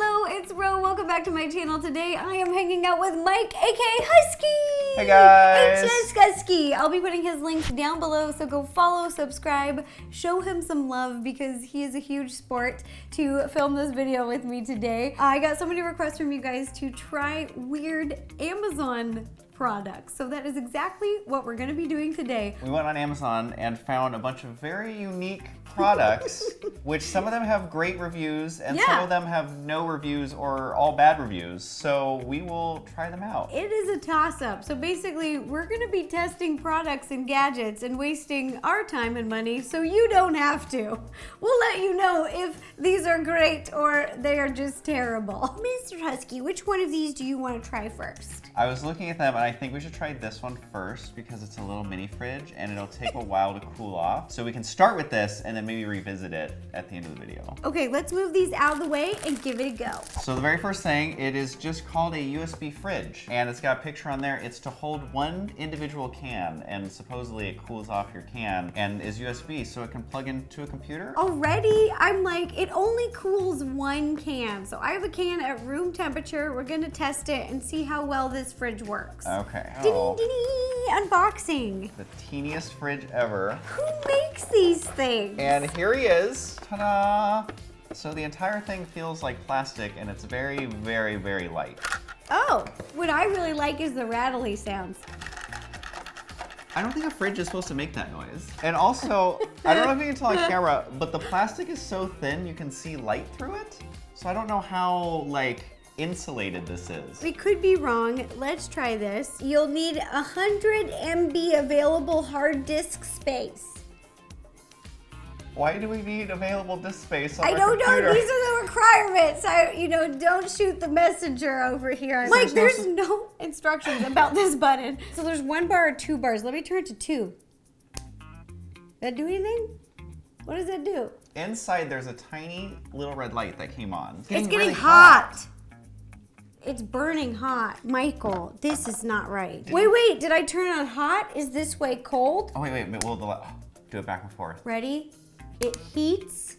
Hello, it's Ro. Welcome back to my channel. Today I am hanging out with Mike, aka Husky. Hey guys. HS Husky. I'll be putting his links down below, so go follow, subscribe, show him some love because he is a huge sport to film this video with me today. I got so many requests from you guys to try weird Amazon products. So that is exactly what we're gonna be doing today. We went on Amazon and found a bunch of very unique products, which some of them have great reviews and some of them have no reviews or all bad reviews. So we will try them out. It is a toss-up. So basically, we're gonna be testing products and gadgets and wasting our time and money so you don't have to. We'll let you know if these are great or they are just terrible. Mr. Husky, which one of these do you want to try first? I was looking at them and I think we should try this one first because it's a little mini fridge and it'll take a while to cool off. So we can start with this and then maybe revisit it at the end of the video. Okay, let's move these out of the way and give it a go. So the very first thing, it is just called a USB fridge and it's got a picture on there. It's to hold one individual can and supposedly it cools off your can and is USB so it can plug into a computer. Already, I'm like, it only cools one can. So I have a can at room temperature. We're gonna test it and see how well this fridge works. Okay. Unboxing. The teeniest fridge ever. Who makes these things? And here he is. Ta-da! So the entire thing feels like plastic and it's very, very, very light. Oh, what I really like is the rattly sounds. I don't think a fridge is supposed to make that noise. And also, I don't know if you can tell on camera, but the plastic is so thin you can see light through it. So I don't know how, like, insulated this is. We could be wrong. Let's try this. You'll need 100 MB available hard disk space. Why do we need available disk space on I our don't computer? know. These are the requirements. Don't shoot the messenger over here. Like, there's no instructions about this button. So there's 1 bar or 2 bars. Let me turn it to 2. Does that do anything? What does that do? Inside, there's a tiny little red light that came on. It's getting really hot. It's burning hot. Michael, this is not right. Wait, did I turn it on hot? Is this way cold? Oh, wait, we'll do it back and forth. Ready? It heats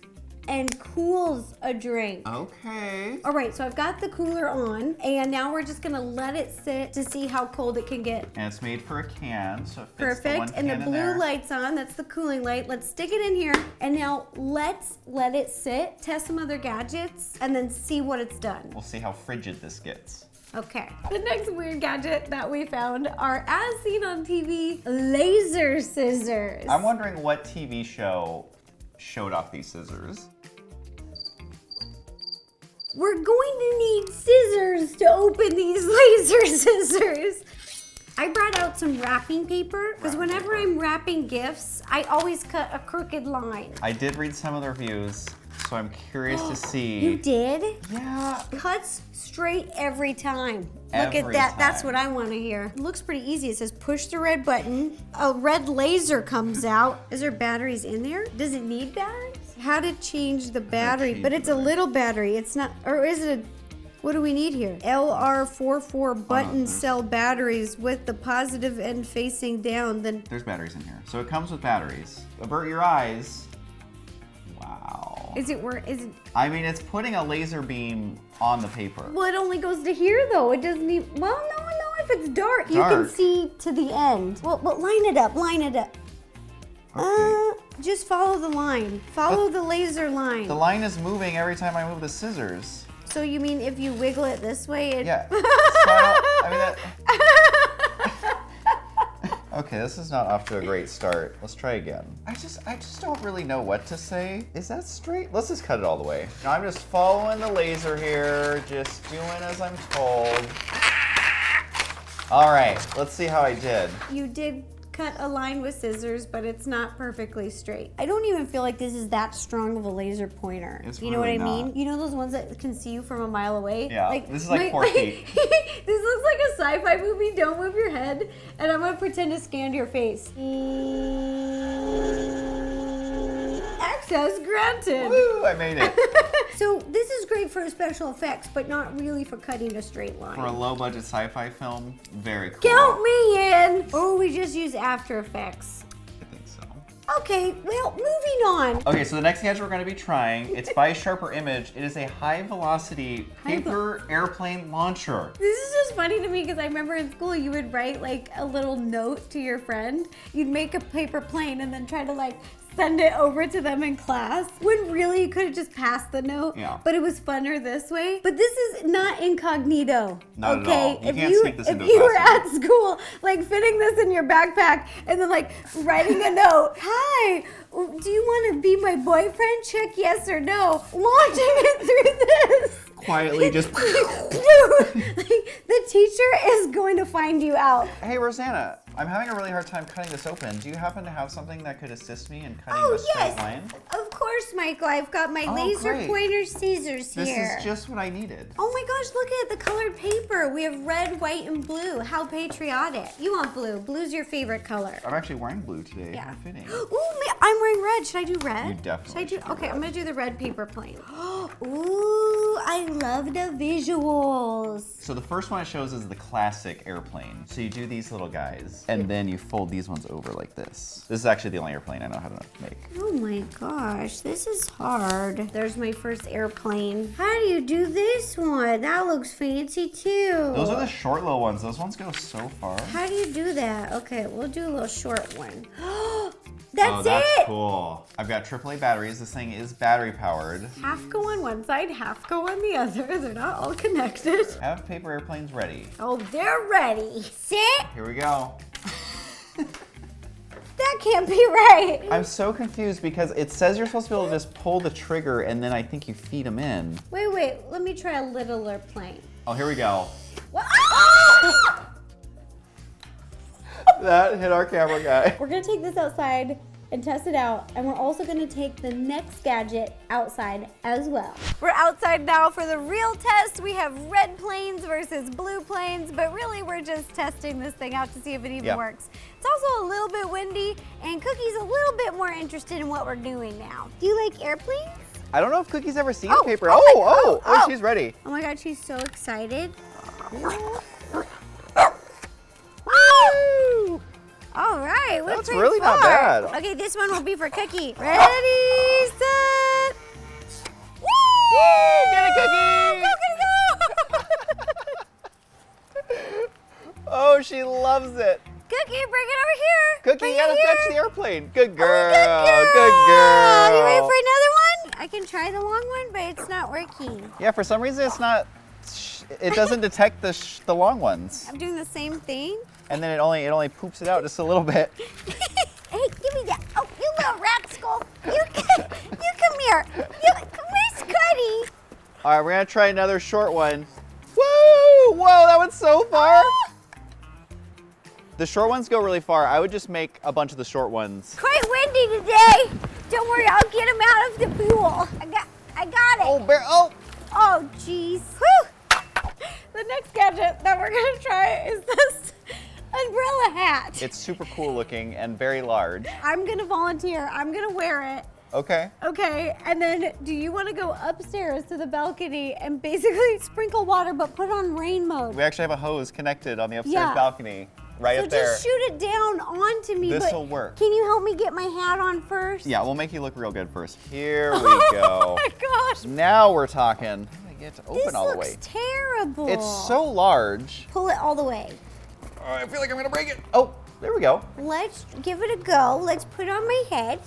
and cools a drink. Okay. All right, so I've got the cooler on, and now we're just gonna let it sit to see how cold it can get. And it's made for a can, so it fits Perfect, the one and the can in blue there. light's on, that's the cooling light. Let's stick it in here, and now let's let it sit, test some other gadgets, and then see what it's done. We'll see how frigid this gets. Okay. The next weird gadget that we found are, as seen on TV, laser scissors. I'm wondering what TV show showed off these scissors. We're going to need scissors to open these laser scissors. I brought out some wrapping paper because whenever I'm wrapping gifts, I always cut a crooked line. I did read some of the reviews, so I'm curious to see. You did? Yeah. Cuts straight every time. Look at Every that. That's time. what I want to hear. It looks pretty easy. It says push the red button. A red laser comes out. Is there batteries in there? Does it need batteries? How to change the battery, but it's a little battery. It's not, or is it a, what do we need here? LR44 button cell batteries with the positive end facing down. Then There's batteries in here. So it comes with batteries. Avert your eyes. Wow. is it work? Is it? I mean, it's putting a laser beam on the paper. Well, it only goes to here though. It doesn't even. Well, no. If it's dark, you can see to the end. Well, line it up. Line it up. Okay. Just follow the line. Follow the laser line. The line is moving every time I move the scissors. So you mean if you wiggle it this way, it... Yeah. So I mean that... Okay, this is not off to a great start. Let's try again. I just don't really know what to say. Is that straight? Let's just cut it all the way. Now I'm just following the laser here, just doing as I'm told. All right, let's see how I did. You did cut a line with scissors, but it's not perfectly straight. I don't even feel like this is that strong of a laser pointer. It's you know really what I mean? not. You know those ones that can see you from a mile away? Yeah, this is like 4 feet. This looks like a sci-fi movie, don't move your head, and I'm gonna pretend to scan your face. Access granted. Woo, I made it. So this is great for special effects, but not really for cutting a straight line. For a low budget sci-fi film, very cool. Count me in! Or we just use After Effects. I think so. Okay, well, moving on. Okay, so the next gadget we're going to be trying, it's by Sharper Image. It is a high-velocity paper airplane launcher. This is just funny to me because I remember in school you would write like a little note to your friend. You'd make a paper plane and then try to like send it over to them in class. When really you could have just passed the note. Yeah. But it was funner this way. But this is not incognito. Not okay? at all. You can't sneak this into a If you were classroom. at school, like fitting this in your backpack and then like writing a note. Hi, do you want to be my boyfriend? Check yes or no. Launching it through this. Quietly just... The teacher is going to find you out. Hey, Rosanna, I'm having a really hard time cutting this open. Do you happen to have something that could assist me in cutting Oh, this straight yes. line? Of course, Michael. I've got my laser great. pointer scissors This here. is just what I needed. Oh my gosh, look at the colored paper. We have red, white, and blue. How patriotic. You want blue. Blue's your favorite color. I'm actually wearing blue today. Yeah. How fitting. Ooh, I'm wearing red. Should I do red? You definitely should do Okay, red. I'm gonna do the red paper plane. Ooh, I love the visuals. So the first one it shows is the classic airplane. So you do these little guys, and then you fold these ones over like this. This is actually the only airplane I know how to make. Oh my gosh, this is hard. There's my first airplane. How do you do this one? That looks fancy too. Those are the short little ones. Those ones go so far. How do you do that? Okay, we'll do a little short one. That's Oh, that's it! cool. I've got AAA batteries. This thing is battery powered. Half go on one side, half go on the other. They're not all connected. Have paper airplanes ready. Oh, they're ready. Sit! Here we go. That can't be right. I'm so confused because it says you're supposed to be able to just pull the trigger and then I think you feed them in. Wait, let me try a littler plane. Oh, here we go. What? Ah! That hit our camera guy. We're gonna take this outside and test it out, and we're also gonna take the next gadget outside as well. We're outside now for the real test. We have red planes versus blue planes, but really we're just testing this thing out to see if it even works. It's also a little bit windy, and Cookie's a little bit more interested in what we're doing now. Do you like airplanes? I don't know if Cookie's ever seen Oh, paper. oh, Oh, she's ready. Oh my God, she's so excited. All right, we're That's pretty really not far. bad. Okay, this one will be for Cookie. Ready, set, woo! Get it, Cookie! Go! Oh, she loves it. Cookie, bring it over here. Cookie, Bring you gotta it here. fetch the airplane. Good girl. Good girl. You ready for another one? I can try the long one, but it's not working. Yeah, for some reason it's not. It doesn't detect the long ones, I'm doing the same thing. and then it only poops it out just a little bit. Hey, give me that. Oh, you little rascal. You come here. Where's Scotty? All right, we're gonna try another short one. Woo! Whoa, that went so far. The short ones go really far. I would just make a bunch of the short ones. Quite windy today. Don't worry, I'll get him out of the pool. I got it. Oh, jeez. Whew. The next gadget that we're gonna try is this umbrella hat. It's super cool looking and very large. I'm gonna volunteer. I'm gonna wear it. Okay. Okay, and then do you want to go upstairs to the balcony and basically sprinkle water but put on rain mode? We actually have a hose connected on the upstairs balcony, right so up there. just shoot it down onto me. This'll work. Can you help me get my hat on first? Yeah, we'll make you look real good first. Here we go. Oh my gosh. Now we're talking. I get to open all the way. This looks terrible. It's so large. Pull it all the way. Oh, I feel like I'm gonna break it. Oh, there we go. Let's give it a go. Let's put it on my head.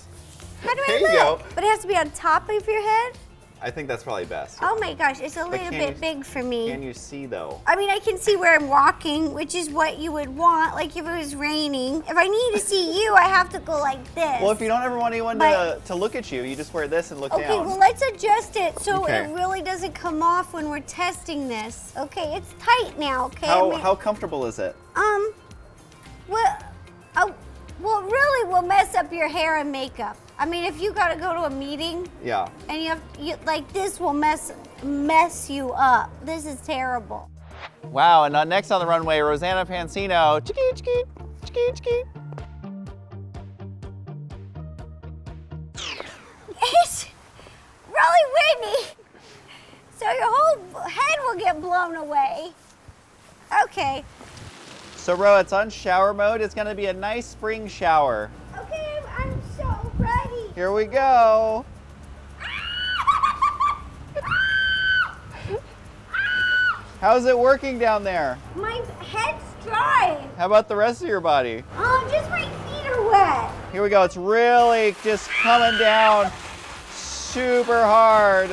How do There I you look? go. But it has to be on top of your head? I think that's probably best. Oh my gosh, it's a little can bit you- big for me. Can you see though? I mean, I can see where I'm walking, which is what you would want, like if it was raining. If I need to see you, I have to go like this. Well, if you don't ever want anyone But- to look at you, you just wear this and look Okay, down. well, let's adjust it so Okay. it really doesn't come off when we're testing this. Okay, it's tight now, okay? How comfortable is it? Well, really will mess up your hair and makeup. I mean, if you gotta go to a meeting Yeah. and like this will mess you up. This is terrible. Wow, and next on the runway, Rosanna Pansino. Chiki, chiki, chiki, chiki. It's really windy, so your whole head will get blown away. Okay. So, Ro, it's on shower mode. It's gonna be a nice spring shower. Okay, I'm so Here we go. How's it working down there? My head's dry. How about the rest of your body? Oh, just my feet are wet. Here we go. It's really just coming down super hard.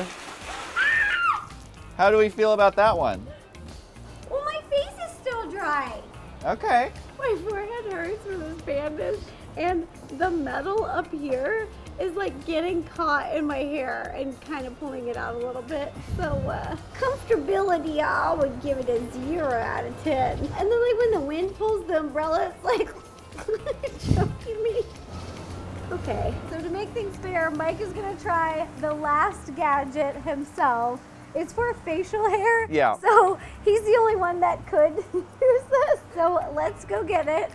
How do we feel about that one? Well, my face is still dry. Okay. My forehead hurts from this bandage, and the metal up here is like getting caught in my hair and kind of pulling it out a little bit. So Comfortability, I would give it a 0 out of 10. And then like when the wind pulls the umbrella, it's like choking me. okay, so to make things fair, Mike is gonna try the last gadget himself. It's for facial hair. Yeah. So he's the only one that could use this. So let's go get it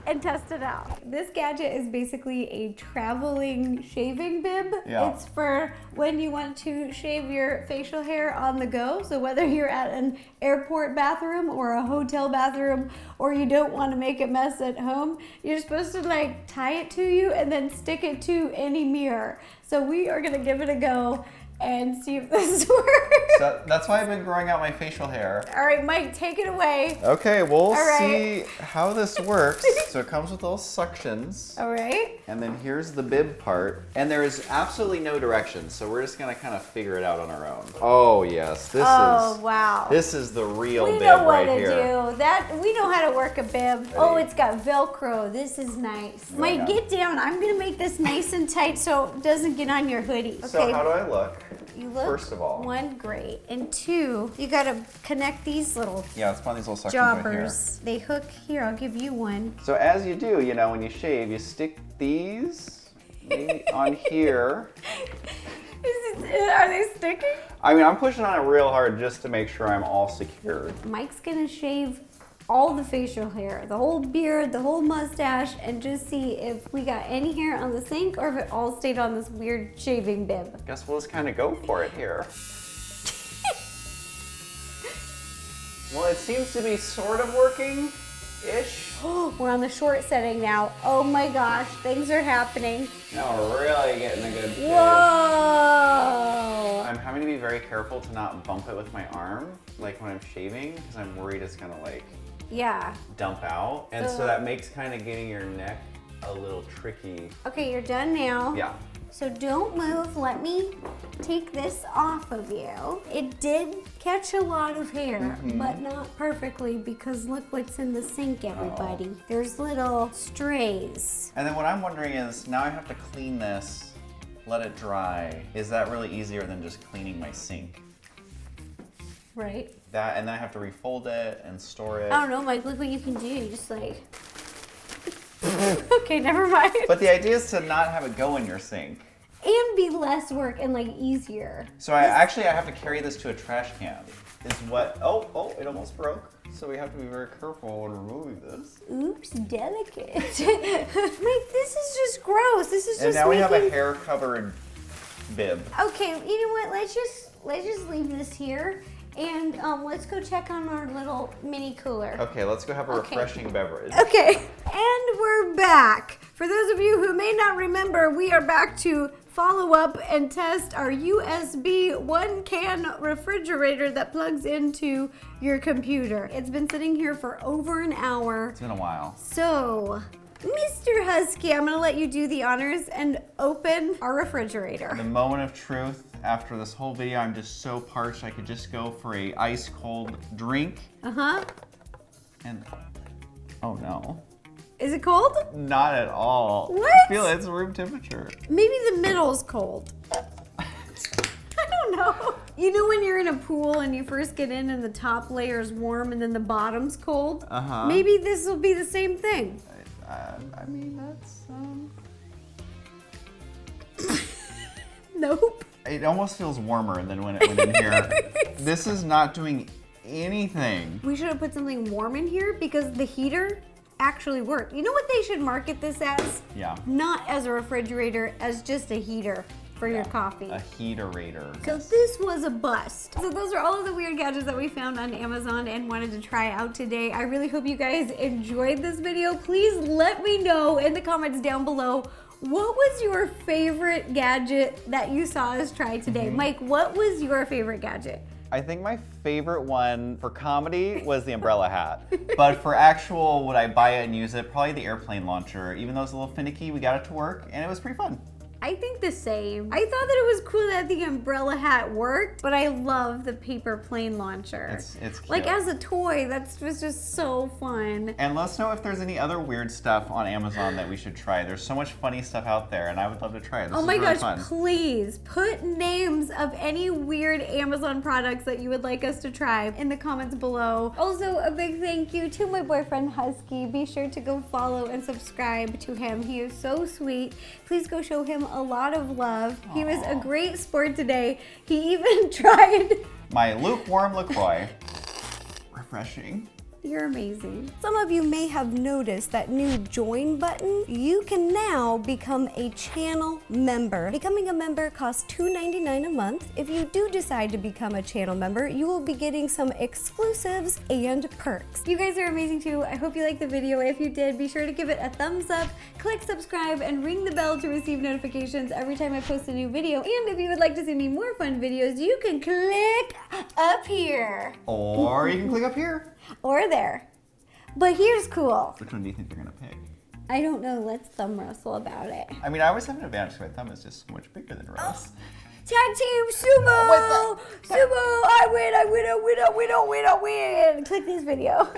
and test it out. This gadget is basically a traveling shaving bib. Yeah. It's for when you want to shave your facial hair on the go. So whether you're at an airport bathroom or a hotel bathroom, or you don't want to make a mess at home, you're supposed to like tie it to you and then stick it to any mirror. So we are gonna give it a go and see if this works. So that's why I've been growing out my facial hair. All right, Mike, take it away. Okay, we'll right. see how this works. So it comes with little suctions. All right. And then here's the bib part. And there is absolutely no direction, so we're just gonna kind of figure it out on our own. Oh yes, Wow. This is the real We bib know what right to here. do. We know how to work a bib. Oh, it's got Velcro. This is nice. Mike, nice. get down. I'm gonna make this nice and tight so it doesn't get on your hoodie. Okay. So how do I look? You look, first of all? 1, great. And 2, you gotta connect these little Yeah, let's find these little suctions right here. jobbers. They hook here. I'll give you one. So as you do, you know, when you shave, you stick these maybe on here. Are they sticking? I mean, I'm pushing on it real hard just to make sure I'm all secured. Mike's gonna shave all the facial hair, the whole beard, the whole mustache, and just see if we got any hair on the sink or if it all stayed on this weird shaving bib. Guess we'll just kind of go for it here. Well, it seems to be sort of working-ish. We're on the short setting now. Oh my gosh, things are happening. Now we're really getting a good shave. Whoa! I'm having to be very careful to not bump it with my arm, like when I'm shaving, because I'm worried it's gonna like Yeah. dump out. And so that makes kind of getting your neck a little tricky. Okay, you're done now. Yeah. So don't move. Let me take this off of you. It did catch a lot of hair, but not perfectly because look what's in the sink, everybody. There's little strays. And then what I'm wondering is, now I have to clean this, let it dry. Is that really easier than just cleaning my sink? Right? That, and then I have to refold it and store it. I don't know, Mike. Look what you can do. You just like. Okay, never mind. But the idea is to not have it go in your sink. And be less work and like easier. So I have to carry this to a trash can. Is what, oh, it almost broke. So we have to be very careful when removing this. Oops, delicate. Mike, this is just gross. This is just And now we have a making- hair covered bib. Okay, you know what? Let's just leave this here, and let's go check on our little mini cooler. Okay, let's go have a Okay. refreshing beverage. Okay, and we're back. For those of you who may not remember, we are back to follow up and test our USB 1-can refrigerator that plugs into your computer. It's been sitting here for over an hour. It's been a while. So, Mr. Husky, I'm gonna let you do the honors and open our refrigerator. The moment of truth. After this whole video, I'm just so parched I could just go for a ice cold drink. Uh-huh. And, oh no. Is it cold? Not at all. What? I feel it's room temperature. Maybe the middle's cold. I don't know. You know when you're in a pool and you first get in and the top layer is warm and then the bottom's cold? Uh-huh. Maybe this will be the same thing. I mean, that's, Nope. It almost feels warmer than when it went in here. This is not doing anything. We should have put something warm in here because the heater actually worked. You know what they should market this as? Yeah. Not as a refrigerator, as just a heater for your coffee. A heaterator. So this was a bust. So those are all of the weird gadgets that we found on Amazon and wanted to try out today. I really hope you guys enjoyed this video. Please let me know in the comments down below What was your favorite gadget that you saw us try today? Mike, what was your favorite gadget? I think my favorite one for comedy was the umbrella hat. But for actual, would I buy it and use it? Probably the airplane launcher. Even though it was a little finicky, we got it to work and it was pretty fun. I think the same. I thought that it was cool that the umbrella hat worked, but I love the paper plane launcher. It's cute. Like as a toy, that was just so fun. And let us know if there's any other weird stuff on Amazon that we should try. There's so much funny stuff out there and I would love to try it. This Oh my is really gosh, fun. please put names of any weird Amazon products that you would like us to try in the comments below. Also, a big thank you to my boyfriend Husky. Be sure to go follow and subscribe to him. He is so sweet. Please go show him a lot of love. He was a great sport today. He even tried. My lukewarm LaCroix. Refreshing. You're amazing. Some of you may have noticed that new join button. You can now become a channel member. Becoming a member costs $2.99 a month. If you do decide to become a channel member, you will be getting some exclusives and perks. You guys are amazing too. I hope you liked the video. If you did, be sure to give it a thumbs up, click subscribe, and ring the bell to receive notifications every time I post a new video. And if you would like to see me more fun videos, you can click up here. Or you can click up here. Or there. But here's cool. Which one do you think they're gonna pick? I don't know. Let's thumb wrestle about it. I mean, I always have an advantage because my thumb is just so much bigger than Rose. Tag team sumo! Sumo! I win! I win! I win! I win! I win! Click this video.